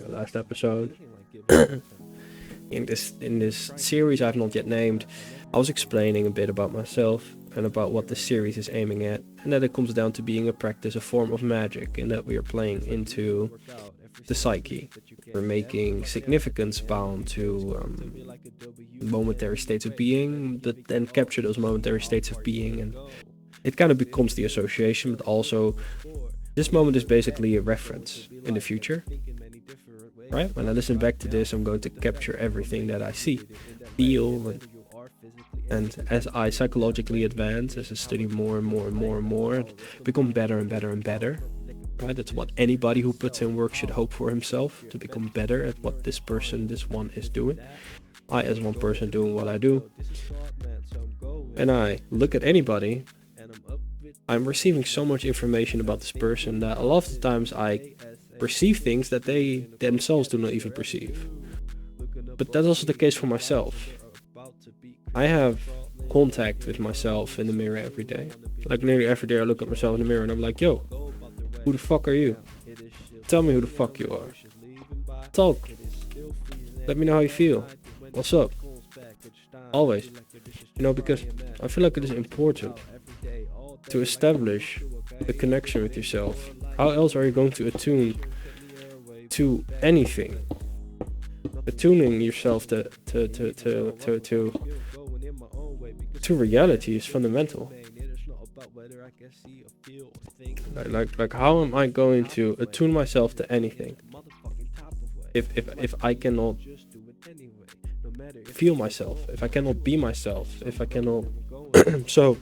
last episode. In this series I've not yet named, I was explaining a bit about myself and about what the series is aiming at, and that it comes down to being a practice, a form of magic, and that we are playing into the psyche. We're making significance bound to momentary states of being that then capture those momentary states of being, and it kind of becomes the association, but also this moment is basically a reference in the future. Right? When I listen back to this, I'm going to capture everything that I see, feel, and as I psychologically advance, as I study more and more and more and more, become better and better and better. Right? That's what anybody who puts in work should hope for himself, to become better at what this one is doing. I, as one person, doing what I do. And I look at anybody, I'm receiving so much information about this person that a lot of the times I perceive things that they themselves do not even perceive. But that's also the case for myself. I have contact with myself in the mirror every day. Like nearly every day I look at myself in the mirror and I'm like, yo, who the fuck are you? Tell me who the fuck you are. Talk. Let me know how you feel. What's up? Always. Because I feel like it is important to establish a connection with yourself. How else are you going to attune to anything? Attuning yourself to reality is fundamental. Like how am I going to attune myself to anything if I cannot feel myself, if I cannot be myself, if I cannot so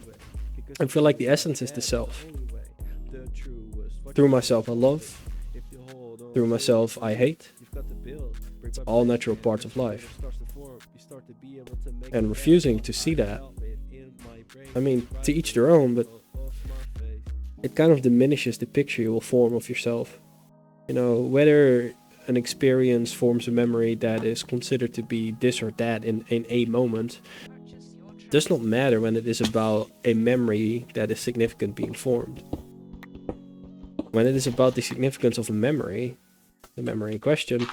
I feel like the essence is the self. Through myself I love, through myself I hate. It's all natural parts of life. And refusing to see that, I mean, to each their own, but it kind of diminishes the picture you will form of yourself. Whether an experience forms a memory that is considered to be this or that in a moment does not matter when it is about a memory that is significant being formed. When it is about the significance of a memory, the memory in question,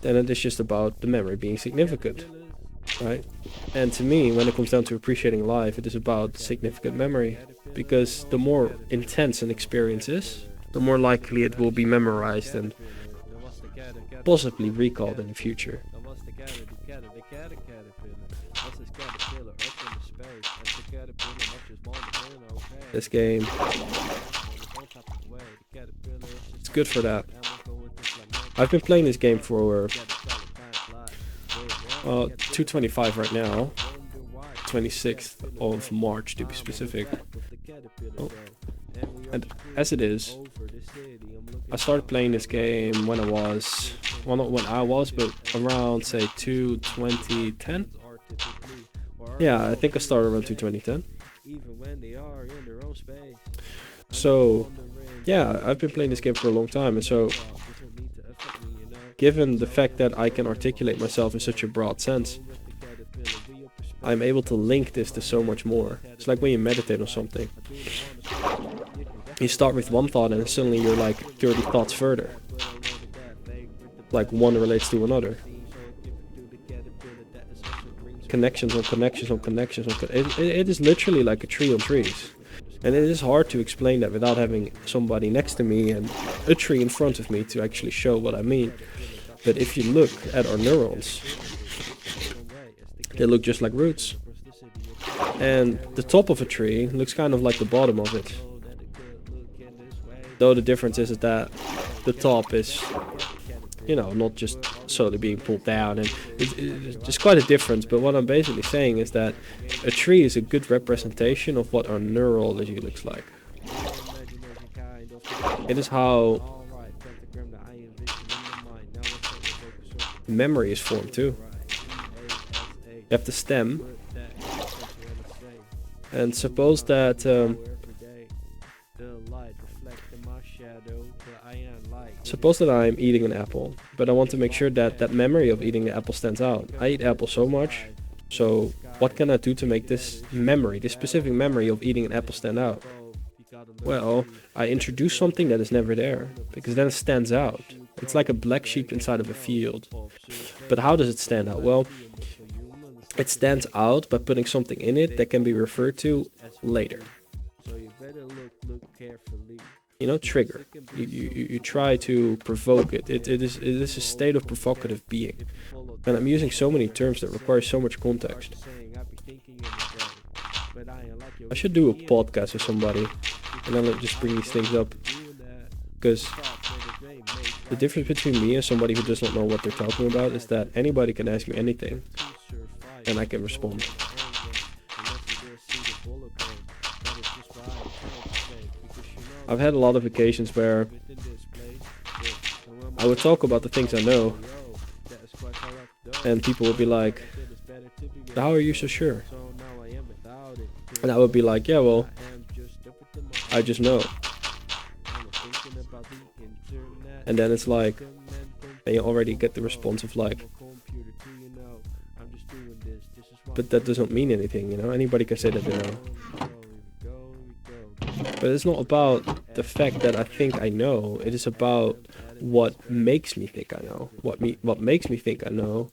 then it is just about the memory being significant, right? And to me, when it comes down to appreciating life, it is about significant memory, because the more intense an experience is, the more likely it will be memorized and possibly recalled in the future. This game, it's good for that. I've been playing this game for 225 right now, 26th of March to be specific. And as it is, I started playing this game when I was, well, not when I was, but around say 2010. Yeah, I think I started around 2010. So yeah, I've been playing this game for a long time, and so given the fact that I can articulate myself in such a broad sense, I'm able to link this to so much more. It's like when you meditate on something. You start with one thought and suddenly you're like 30 thoughts further. Like one relates to another. Connections on connections on connections on it is literally like a tree on trees. And it is hard to explain that without having somebody next to me and a tree in front of me to actually show what I mean. But if you look at our neurons, they look just like roots. And the top of a tree looks kind of like the bottom of it. Though the difference is that the top is, not just solely being pulled down. And it's quite a difference. But what I'm basically saying is that a tree is a good representation of what our neurology looks like. It is how memory is formed too. You have the stem, and suppose that I'm eating an apple, but I want to make sure that that memory of eating the apple stands out. I eat apple so much, so what can I do to make this memory, this specific memory of eating an apple stand out? Well, I introduce something that is never there, because then it stands out. It's like a black sheep inside of a field. But how does it stand out? Well, it stands out by putting something in it that can be referred to later. You know, trigger. You try to provoke it. It is a state of provocative being. And I'm using so many terms that require so much context. I should do a podcast with somebody and then just bring these things up. Because the difference between me and somebody who does not know what they're talking about is that anybody can ask me anything and I can respond. I've had a lot of occasions where I would talk about the things I know and people would be like, how are you so sure? And I would be like, yeah, well, I just know. And then it's like, and you already get the response of like, but that doesn't mean anything, you know? Anybody can say that they know. But it's not about the fact that I think I know. It is about what makes me think I know. What makes me think I know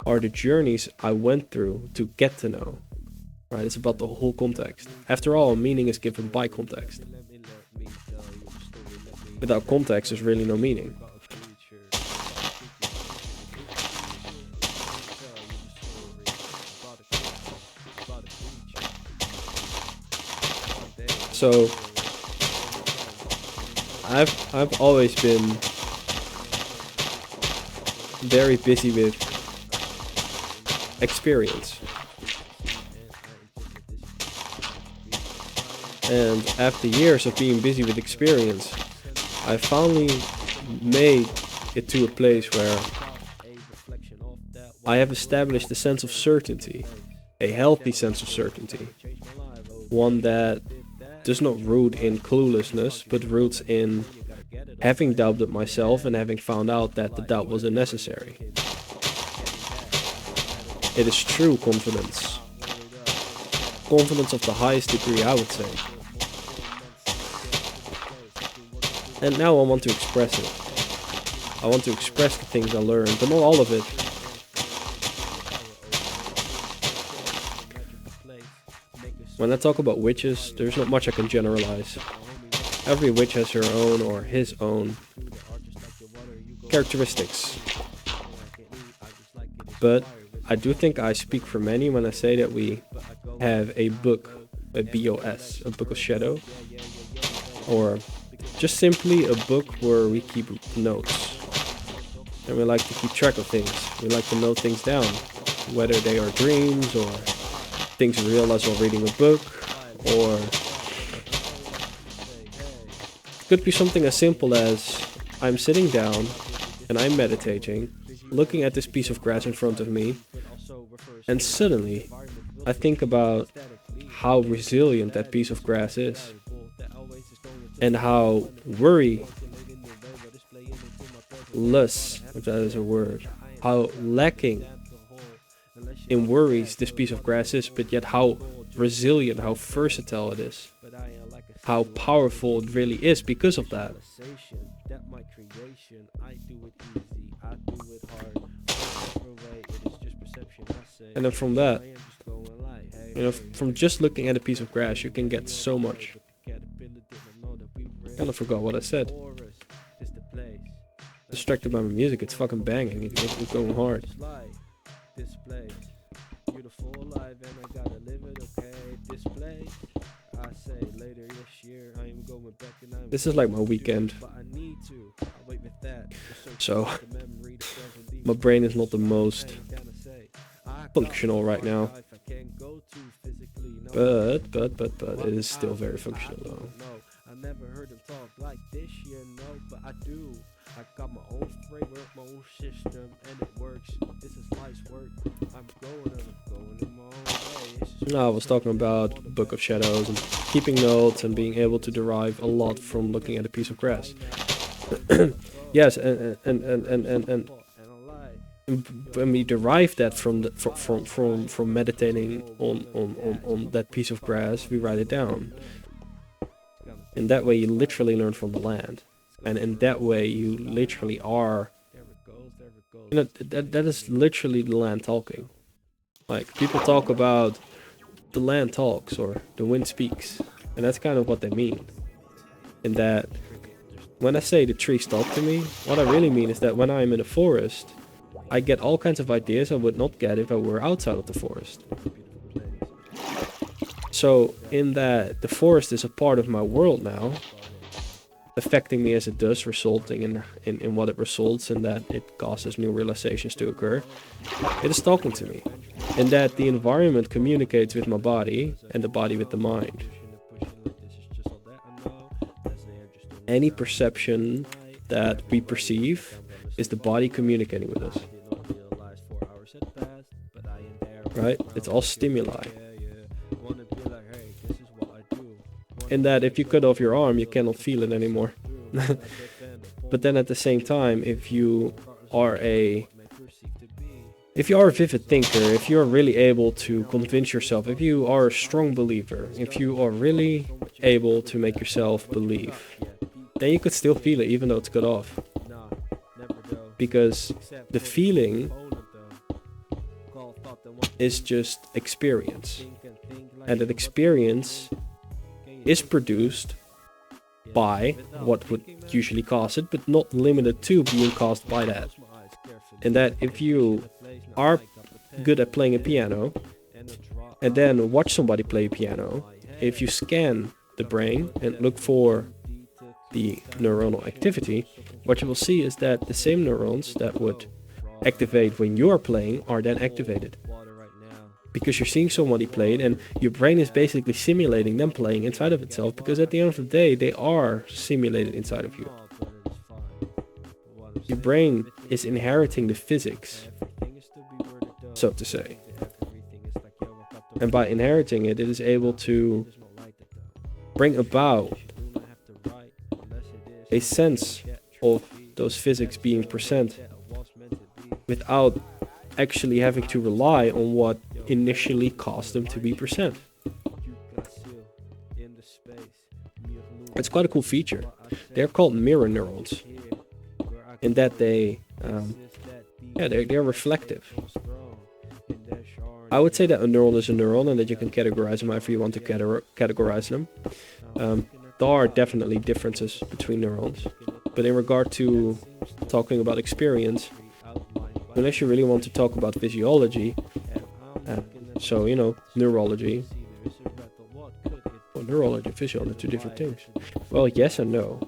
are the journeys I went through to get to know. Right? It's about the whole context. After all, meaning is given by context. Without context, there's really no meaning. So I've always been very busy with experience. And after years of being busy with experience, I finally made it to a place where I have established a sense of certainty, a healthy sense of certainty, one that does not root in cluelessness, but roots in having doubted myself and having found out that the doubt was unnecessary. It is true confidence. Confidence of the highest degree, I would say. And now I want to express it. I want to express the things I learned, but not all of it. When I talk about witches, there's not much I can generalize. Every witch has her own or his own characteristics. But I do think I speak for many when I say that we have a book, a BOS, a book of shadow, or just simply a book where we keep notes. And we like to keep track of things. We like to note things down, whether they are dreams or things we realize while reading a book, or it could be something as simple as I'm sitting down and I'm meditating, looking at this piece of grass in front of me, and suddenly I think about how resilient that piece of grass is, and how worryless, if that is a word, how lacking in worries this piece of grass is, but yet how resilient, how versatile it is, how powerful it really is because of that. And then from that, you know, from just looking at a piece of grass, you can get so much. I kind of forgot what I said. Distracted by my music, it's fucking banging, it's going hard. This is like my weekend. So my brain is not the most functional right now. But it is still very functional though. I never heard him talk like this, you know, but I do. I got my own framework, my own system, and it works. This is life's work. I'm going in my own way. No, I was talking about Book of Shadows and keeping notes and being able to derive a lot from looking at a piece of grass. Yes, and when we derive that from meditating on that piece of grass, we write it down. In that way, you literally learn from the land. And in that way, you literally are... You know, that is literally the land talking. Like, people talk about the land talks or the wind speaks. And that's kind of what they mean. In that, when I say the trees talk to me, what I really mean is that when I'm in a forest, I get all kinds of ideas I would not get if I were outside of the forest. So, in that the forest is a part of my world now, affecting me as it does, resulting in what it results in, that it causes new realizations to occur, it is talking to me. And that the environment communicates with my body, and the body with the mind. Any perception that we perceive is the body communicating with us. Right? It's all stimuli. In that if you cut off your arm, you cannot feel it anymore. But then at the same time, if you are a vivid thinker, if you're really able to convince yourself, if you are a strong believer, if you are really able to make yourself believe, then you could still feel it even though it's cut off. Because the feeling is just experience. And that experience is produced by what would usually cause it, but not limited to being caused by that. And that if you are good at playing a piano and then watch somebody play piano, if you scan the brain and look for the neuronal activity, what you will see is that the same neurons that would activate when you are playing are then activated. Because you're seeing somebody play it, and your brain is basically simulating them playing inside of itself, because at the end of the day, they are simulated inside of you. Your brain is inheriting the physics, so to say. And by inheriting it, it is able to bring about a sense of those physics being present without actually having to rely on what initially caused them to be present. It's quite a cool feature. They're called mirror neurons, in that they're reflective. I would say that a neuron is a neuron, and that you can categorize them however you want to categorize them. There are definitely differences between neurons, but in regard to talking about experience, unless you really want to talk about physiology, so, you know, neurology. Well, neurology and physiology are two different things. Well, yes and no.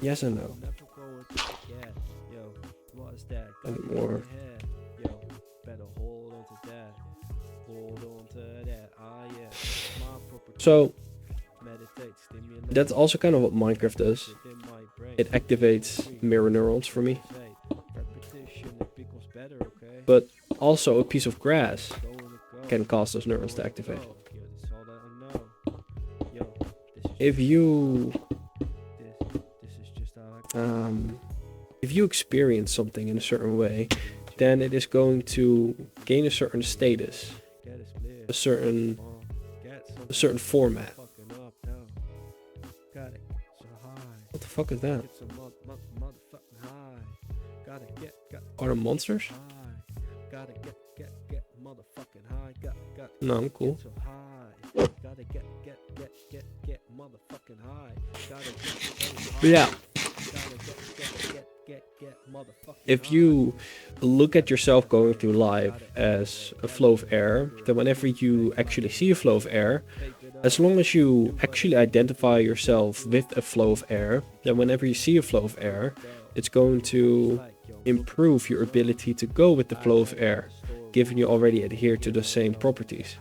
Yes and no. Anymore. So, that's also kind of what Minecraft does. It activates mirror neurons for me. But also a piece of grass can cause those neurons to activate. If you experience something in a certain way, then it is going to gain a certain status, a certain format. What the fuck is that? Are there monsters? No, I'm cool. But yeah, if you look at yourself going through life as a flow of air, then whenever you actually see a flow of air, as long as you actually identify yourself with a flow of air, then whenever you see a flow of air, it's going to improve your ability to go with the flow of air, given you already adhere to the same properties.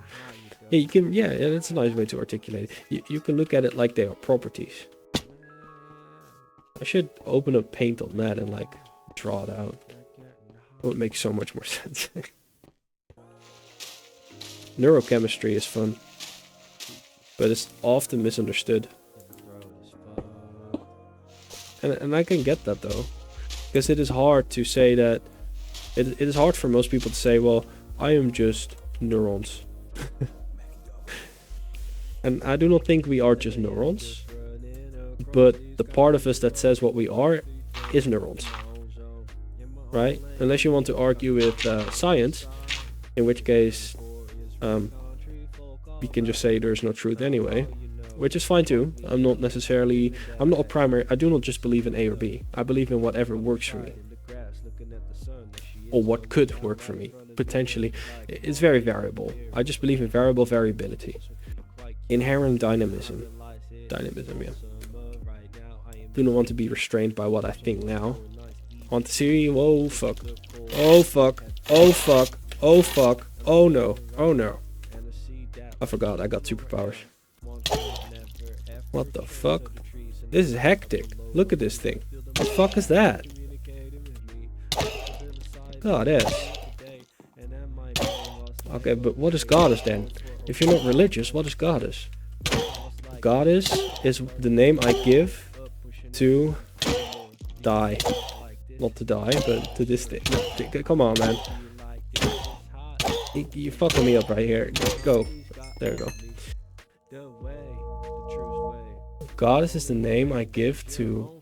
Yeah, you can. Yeah, that's a nice way to articulate it. You can look at it like they are properties. I should open up Paint on that and like draw it out. It would make so much more sense. Neurochemistry is fun, but it's often misunderstood. And I can get that though, because it is hard to say that. It is hard for most people to say, well, I am just neurons. And I do not think we are just neurons, but the part of us that says what we are is neurons, right? Unless you want to argue with science, in which case we can just say there's no truth anyway, which is fine too. I'm not a primary, I do not just believe in A or B. I believe in whatever works for me, or what could work for me, potentially. It's very variable. I just believe in variable variability. Inherent dynamism, yeah. Do not want to be restrained by what I think now. Want to see, oh fuck, oh fuck, oh fuck, oh fuck, oh no, oh no. I forgot I got superpowers. What the fuck? This is hectic. Look at this thing. What the fuck is that? Goddess. Okay, but what is goddess then? If you're not religious, what is goddess? Goddess is the name I give to die. Not to die, but to this thing. No, come on, man. You're fucking me up right here. Go. There you go. Goddess is the name I give to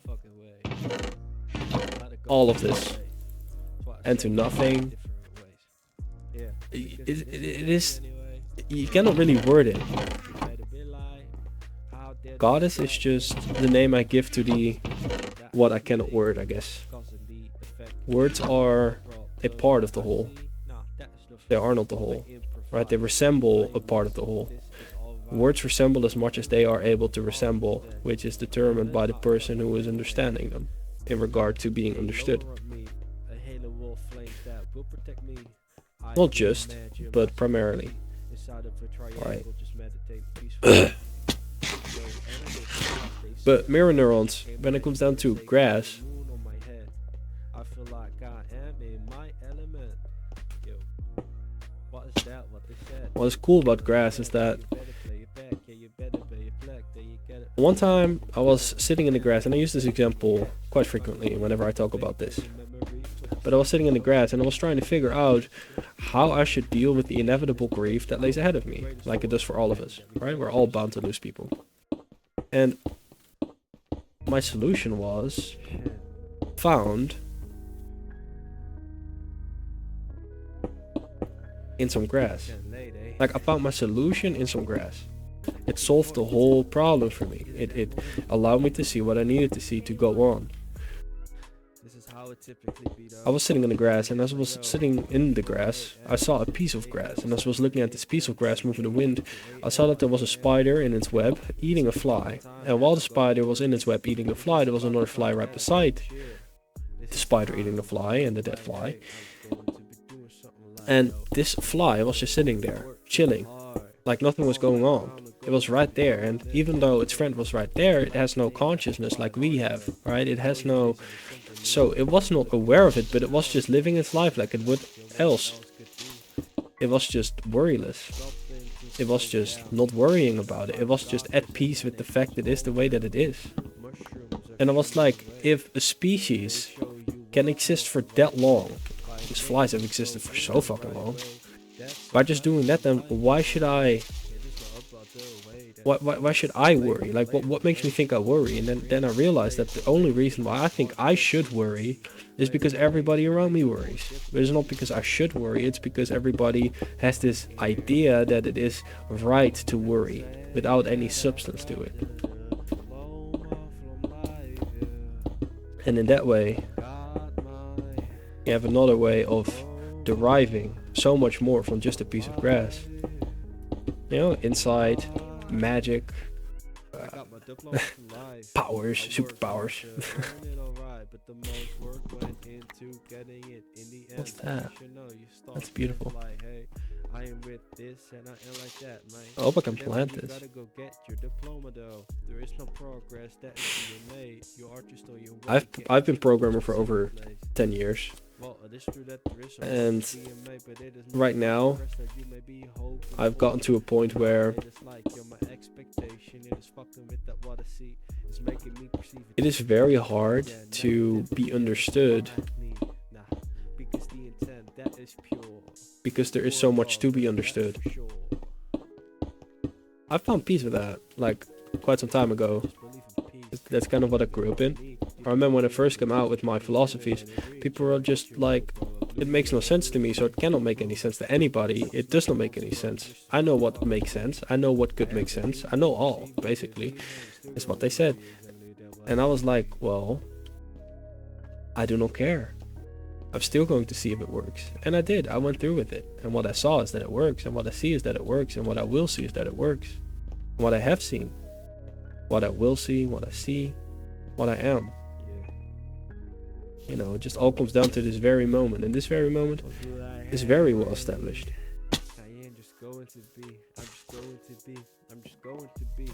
all of this. And to nothing. It is... You cannot really word it. Goddess is just the name I give to the... what I cannot word, I guess. Words are a part of the whole. They are not the whole. Right? They resemble a part of the whole. Words resemble as much as they are able to resemble, which is determined by the person who is understanding them, in regard to being understood. Not just, but primarily. Right. But mirror neurons, when it comes down to grass, what is cool about grass is that one time I was sitting in the grass, and I use this example quite frequently whenever I talk about this. But I was sitting in the grass and I was trying to figure out how I should deal with the inevitable grief that lays ahead of me, like it does for all of us, right? We're all bound to lose people. And my solution was found in some grass. Like, I found my solution in some grass. It solved the whole problem for me. It allowed me to see what I needed to see to go on. I was sitting in the grass, and as I was sitting in the grass, I saw a piece of grass. And as I was looking at this piece of grass moving in the wind, I saw that there was a spider in its web eating a fly. And while the spider was in its web eating the fly, there was another fly right beside the spider eating the fly and the dead fly. And this fly was just sitting there, chilling, like nothing was going on. It was right there, and even though its friend was right there, it has no consciousness like we have, right? It has no... So it was not aware of it, but it was just living its life like it would else. It was just worryless. It was just not worrying about it. It was just at peace with the fact it is the way that it is. And I was like, if a species can exist for that long, because flies have existed for so fucking long, by just doing that, then why should I... Why should I worry? Like, what makes me think I worry? And then I realized that the only reason why I think I should worry is because everybody around me worries. But it's not because I should worry, it's because everybody has this idea that it is right to worry without any substance to it. And in that way, you have another way of deriving so much more from just a piece of grass. You know, inside... magic, powers, superpowers. What's that? That's beautiful. I hope I can plant this. I've been programming for over 10 years. And right now I've gotten to a point where it is very hard to be understood because there is so much to be understood. I found peace with that, like, quite some time ago. That's kind of what I grew up in. I remember when I first came out with my philosophies, people were just like, it makes no sense to me, so it cannot make any sense to anybody. It does not make any sense. I know what makes sense. I know what could make sense. I know all, basically. Is what they said. And I was like, well, I do not care. I'm still going to see if it works. And I did. I went through with it. And what I saw is that it works. And what I see is that it works. And what I will see is that it works. And what I have seen. What I will see, what I see, what I am. You know, it just all comes down to this very moment. And this very moment is very well established.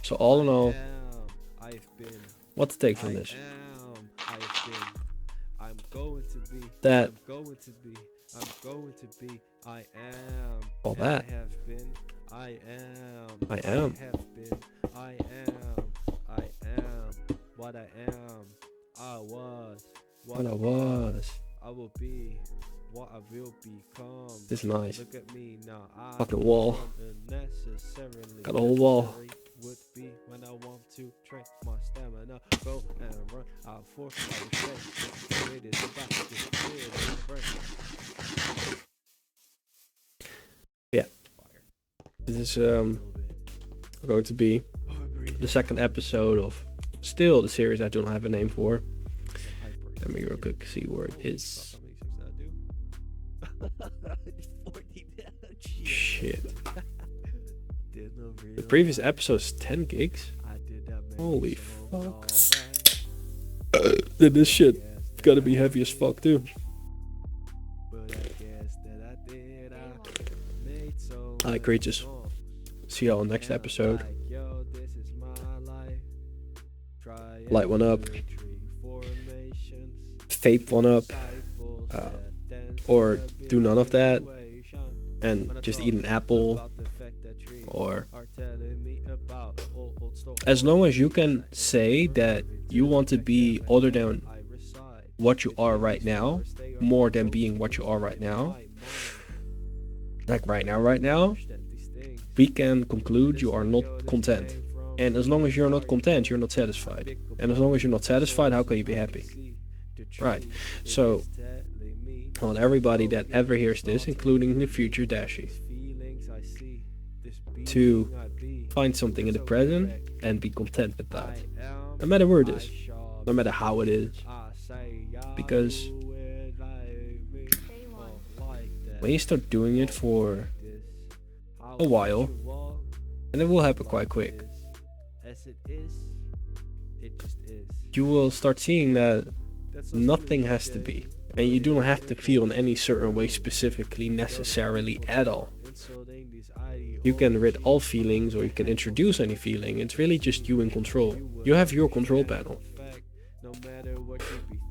So all in all, what to take from this? That all that I am what I am. I was what I was. I will be what I will become. This is nice. Look at me now. Fucking wall. Got a whole wall. Would be when I want to train my stamina, go and run out for it is about to yeah. This is going to be the second episode of still the series I don't have a name for. Let me real quick see where it is. Shit. The previous episode is 10 gigs? Holy fuck. Then this shit gotta be heavy as fuck too. Alright, creatures. See y'all next episode. Light one up. Vape one up. Or do none of that. And just eat an apple. Or as long as you can say that you want to be other than what you are right now, more than being what you are right now, like right now, we can conclude you are not content. And as long as you're not content, you're not satisfied. And as long as you're not satisfied, how can you be happy? Right. So I want everybody that ever hears this, including the future Dashie, to find something in the present and be content with that. No matter where it is. No matter how it is. Because when you start doing it for a while, and it will happen quite quick, you will start seeing that nothing has to be. And you do not have to feel in any certain way specifically necessarily at all. You can rid all feelings, or you can introduce any feeling. It's really just you in control. You have your control panel.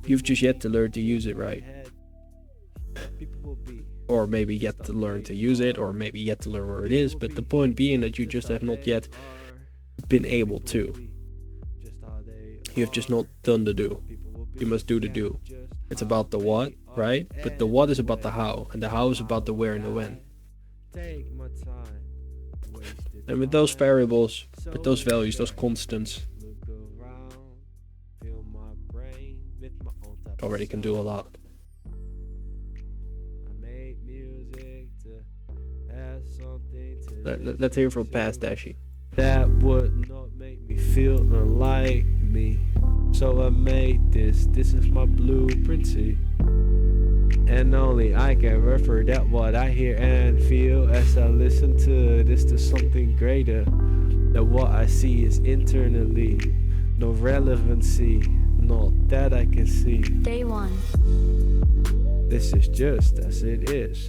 You've just yet to learn to use it right. Or maybe yet to learn to use it, or maybe yet to learn where it is. But the point being that you just have not yet been able to. You have just not done the do. You must do the do. It's about the what, right? But the what is about the how, and the how is about the where and the when. And with those variables, with those values, those constants, already can do a lot. Let's hear from past Dashie. That would not make me feel unlike me. So I made this is my blueprint, see. And only I can refer that what I hear and feel as I listen to this to something greater. That what I see is internally, no relevancy, not that I can see. Day one. This is just as it is,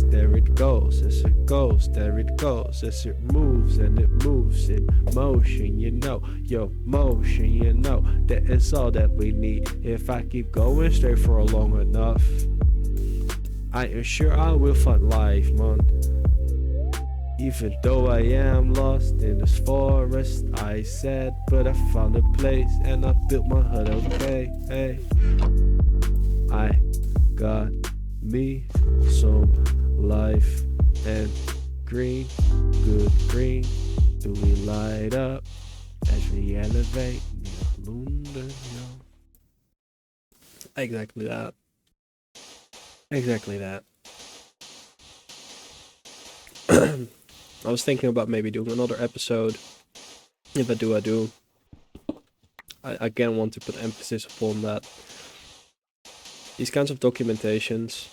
there it goes, as it goes, there it goes, as it moves, and it moves in motion, you know, your motion, you know, that is all that we need. If I keep going straight for long enough, I am sure I will find life, man. Even though I am lost in this forest, I said, but I found a place and I built my hut, okay, hey. I got me some life and green, good green, Do we light up as we elevate? Exactly that. Exactly that. I was thinking about maybe doing another episode. If I do, I do. I again want to put emphasis upon that. These kinds of documentations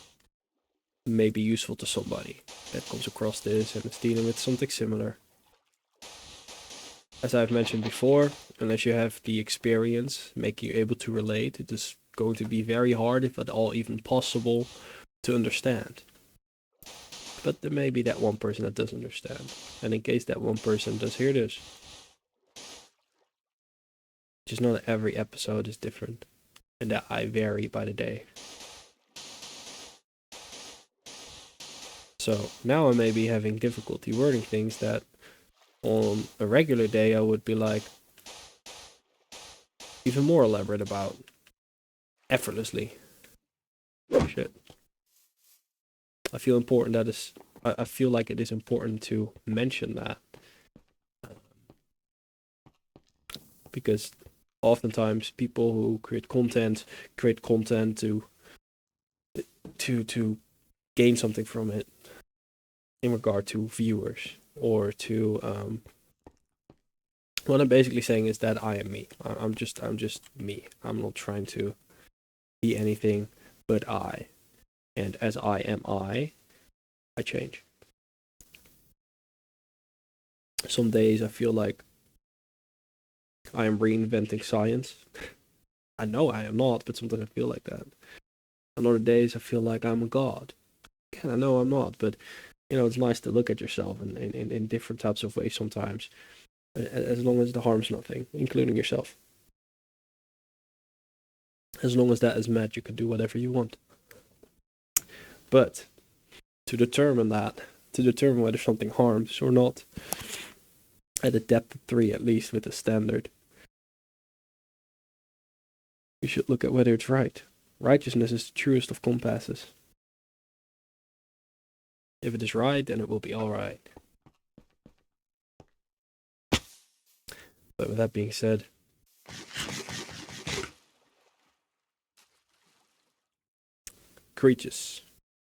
may be useful to somebody that comes across this and is dealing with something similar. As I've mentioned before, unless you have the experience making you able to relate, it is going to be very hard, if at all even possible, to understand. But there may be that one person that does understand. And in case that one person does hear this, just know that every episode is different and that I vary by the day. So now I may be having difficulty wording things that on a regular day I would be like even more elaborate about effortlessly. Shit. I feel important that is. I feel like it is important to mention that because oftentimes people who create content to gain something from it in regard to viewers or to what I'm basically saying is that I am me. I'm just me. I'm not trying to be anything but I. And as I am I change. Some days I feel like I am reinventing science. I know I am not, but sometimes I feel like that. On other days I feel like I'm a god. Again, I know I'm not, but it's nice to look at yourself in different types of ways sometimes. As long as it harms nothing, including yourself. As long as that is met, you can do whatever you want. But to determine whether something harms or not, at a depth of 3 at least with a standard, you should look at whether it's right. Righteousness is the truest of compasses. If it is right, then it will be alright. But with that being said, creatures.